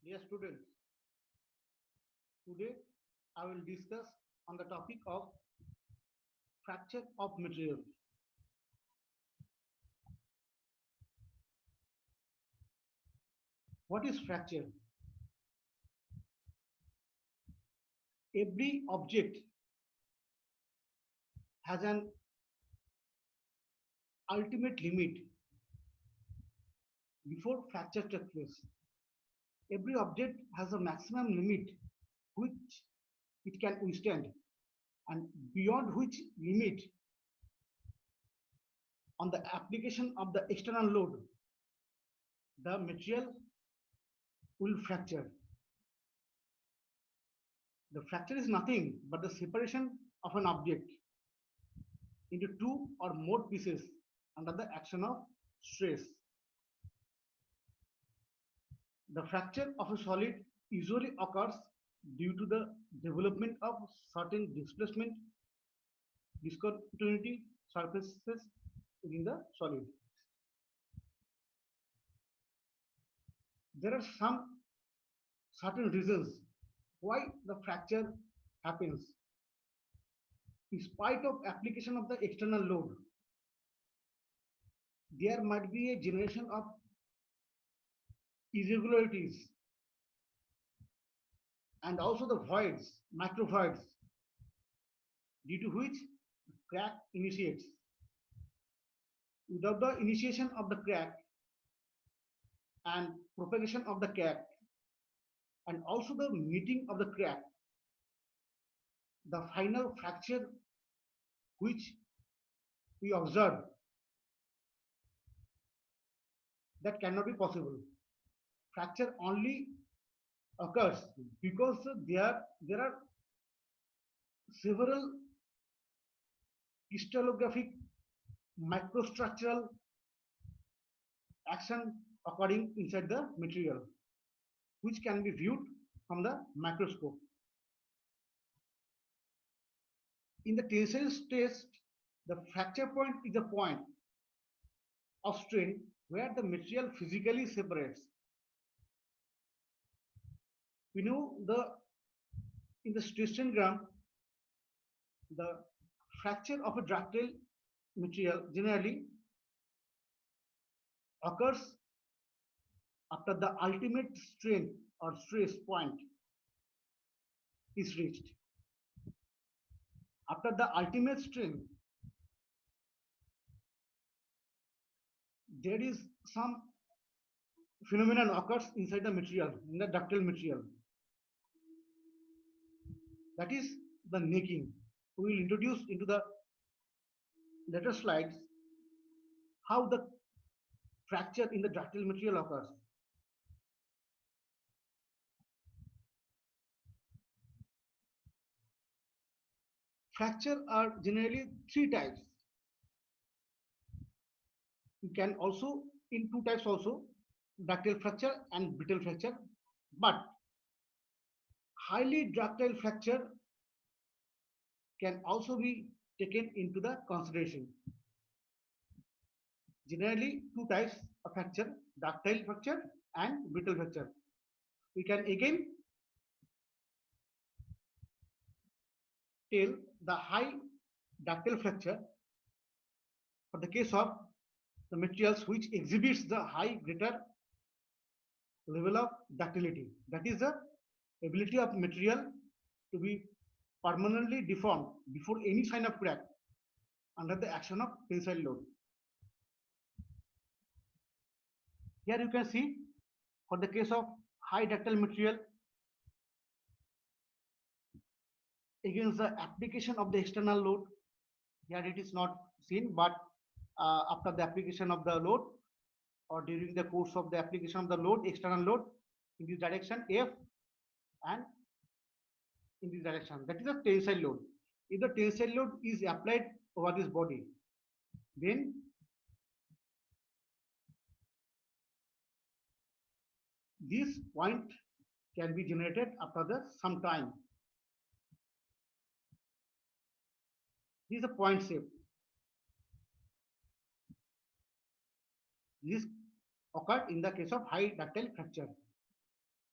Dear students, today I will discuss on the topic of fracture of material. What is fracture? Every object has an ultimate limit before fracture takes place. Every object has a maximum limit which it can withstand, and beyond which limit, on the application of the external load, the material will fracture. The fracture is nothing but the separation of an object into two or more pieces under the action of stress. The fracture of a solid usually occurs due to the development of certain displacement, discontinuity surfaces within the solid. There are some certain reasons why the fracture happens. In spite of application of the external load, there might be a generation of irregularities and also the voids, micro voids, due to which crack initiates. Without the initiation of the crack and propagation of the crack and also the meeting of the crack, the final fracture which we observe, that cannot be possible. Fracture only occurs because there are several crystallographic microstructural action occurring inside the material, which can be viewed from the microscope. In the tensile test, the fracture point is a point of strain where the material physically separates. We know in the stress strain gram, the fracture of a ductile material generally occurs after the ultimate strain or stress point is reached. After the ultimate strain, there is some phenomenon occurs inside the material, in the ductile material. That is the necking. We will introduce into the later slides how the fracture in the ductile material occurs. Fracture are generally three types. You can also in two types also, ductile fracture and brittle fracture, but highly ductile fracture can also be taken into the consideration. Generally two types of fracture, ductile fracture and brittle fracture. We can again tell the high ductile fracture for the case of the materials which exhibits the high greater level of ductility. That is the ability of material to be permanently deformed before any sign of crack under the action of tensile load. Here you can see for the case of high ductile material, against the application of the external load, here it is not seen, but after the application of the load or during the course of the application of the load, external load in this direction F and in this direction, that is a tensile load. If the tensile load is applied over this body, then this point can be generated after some time. This is a point shape. This occurred in the case of high ductile fracture.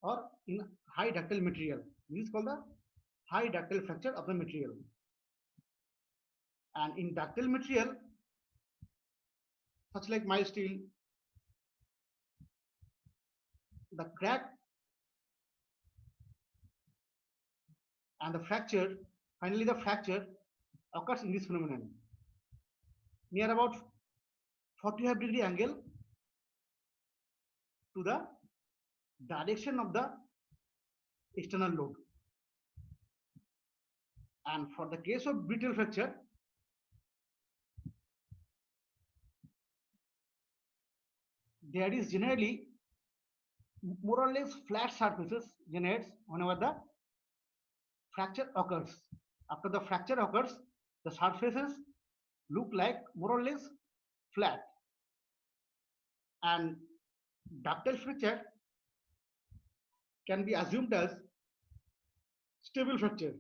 or in high ductile material. This is called the high ductile fracture of the material. And in ductile material, such like mild steel, the crack and the fracture, finally the fracture occurs in this phenomenon near about 45-degree angle to the direction of the external load. And for the case of brittle fracture, there is generally more or less flat surfaces generates whenever the fracture occurs. After the fracture occurs, the surfaces look like more or less flat. And ductile fracture can be assumed as stable fracture,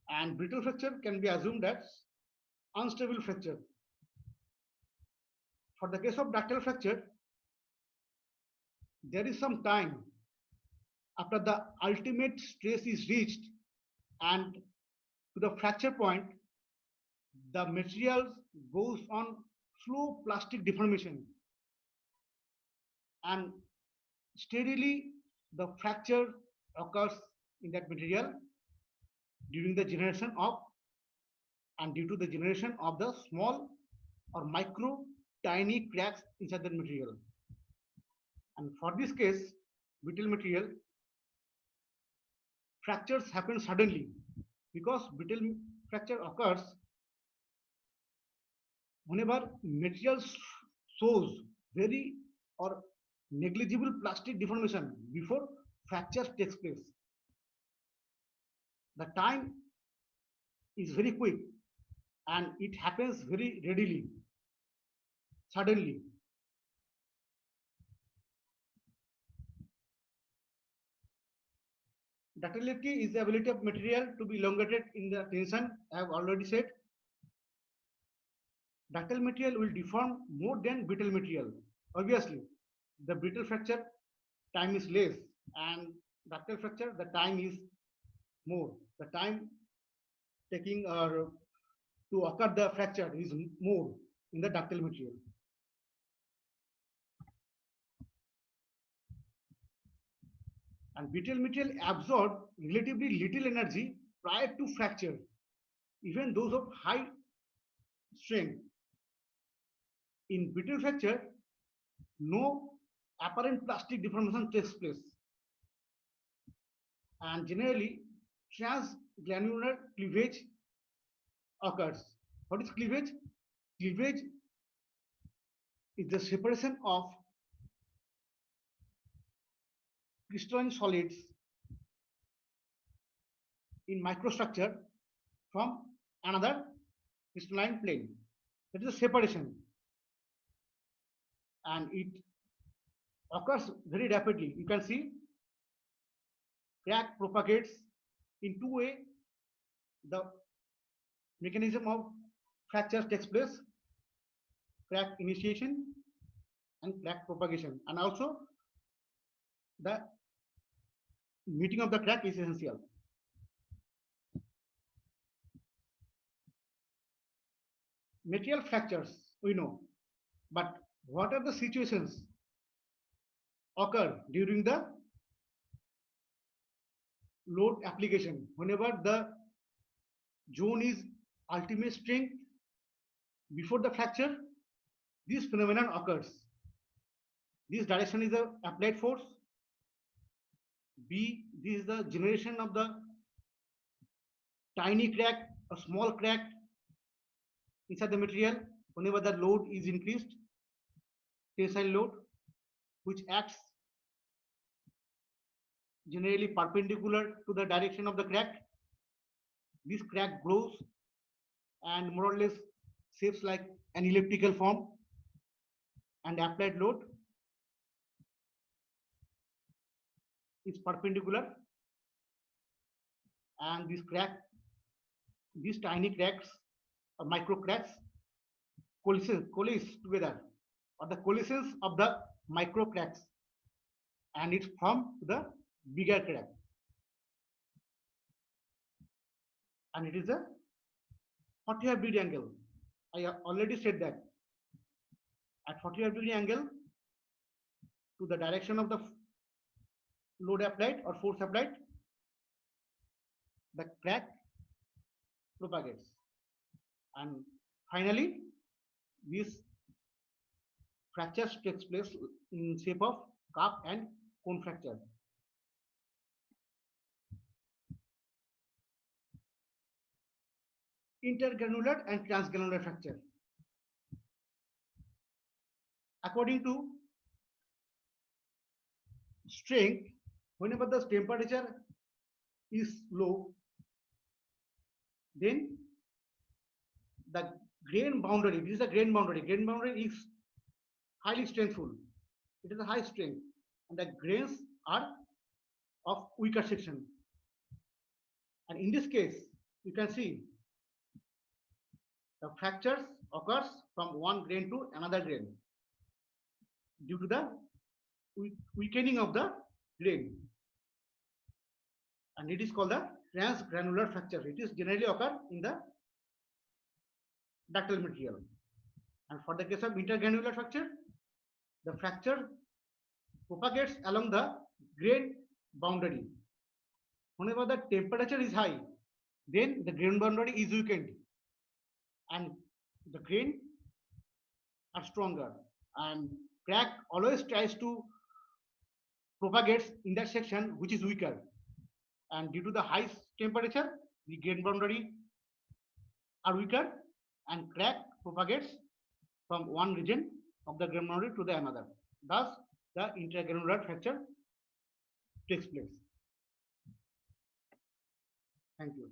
and brittle fracture can be assumed as unstable fracture. For the case of ductile fracture, there is some time after the ultimate stress is reached and to the fracture point, the material goes on slow plastic deformation, and steadily the fracture occurs in that material during the generation of and due to the generation of the small or micro tiny cracks inside the material. And for this case, brittle material, fractures happen suddenly because brittle fracture occurs whenever material shows very or negligible plastic deformation before fracture takes place. The time is very quick and it happens very readily, suddenly. Ductility is the ability of material to be elongated in the tension. I have already said. Ductile material will deform more than brittle material. Obviously, the brittle fracture time is less, and ductile fracture the time is more. The time taking or to occur the fracture is more in the ductile material. And brittle material absorb relatively little energy prior to fracture, even those of high strength. In brittle fracture, no apparent plastic deformation takes place, and generally transgranular cleavage occurs. What is cleavage? Cleavage is the separation of crystalline solids in microstructure from another crystalline plane. That is a separation, and it occurs very rapidly. You can see crack propagates in two ways. The mechanism of fracture takes place: crack initiation and crack propagation, and also the meeting of the crack is essential. Material fractures we know, but what are the situations occur during the load application whenever the zone is ultimate strength before the fracture? This phenomenon occurs. This direction is the applied force. B, this is the generation of the tiny crack, a small crack inside the material whenever the load is increased, tensile load, which acts generally perpendicular to the direction of the crack. This crack grows and more or less shapes like an elliptical form, and applied load is perpendicular, and this crack, these tiny cracks or micro cracks coalesce together, or the coalescence of the micro cracks, and it forms the bigger crack, and it is a 45-degree angle. I have already said that at 45-degree angle to the direction of the load applied or force applied, the crack propagates, and finally this fracture takes place in shape of cup and cone fracture. Intergranular and transgranular fracture. According to strength, whenever the temperature is low, then the grain boundary, this is a grain boundary is highly strengthful. It is a high strength, and the grains are of weaker section. And in this case, you can see the fractures occurs from one grain to another grain due to the weakening of the grain, and it is called the transgranular fracture. It is generally occur in the ductile material. And for the case of intergranular fracture, the fracture propagates along the grain boundary. Whenever the temperature is high, then the grain boundary is weakened and the grain are stronger, and crack always tries to propagate in that section which is weaker, and due to the high temperature the grain boundary are weaker and crack propagates from one region of the grain boundary to the another. Thus the intergranular fracture takes place. Thank you.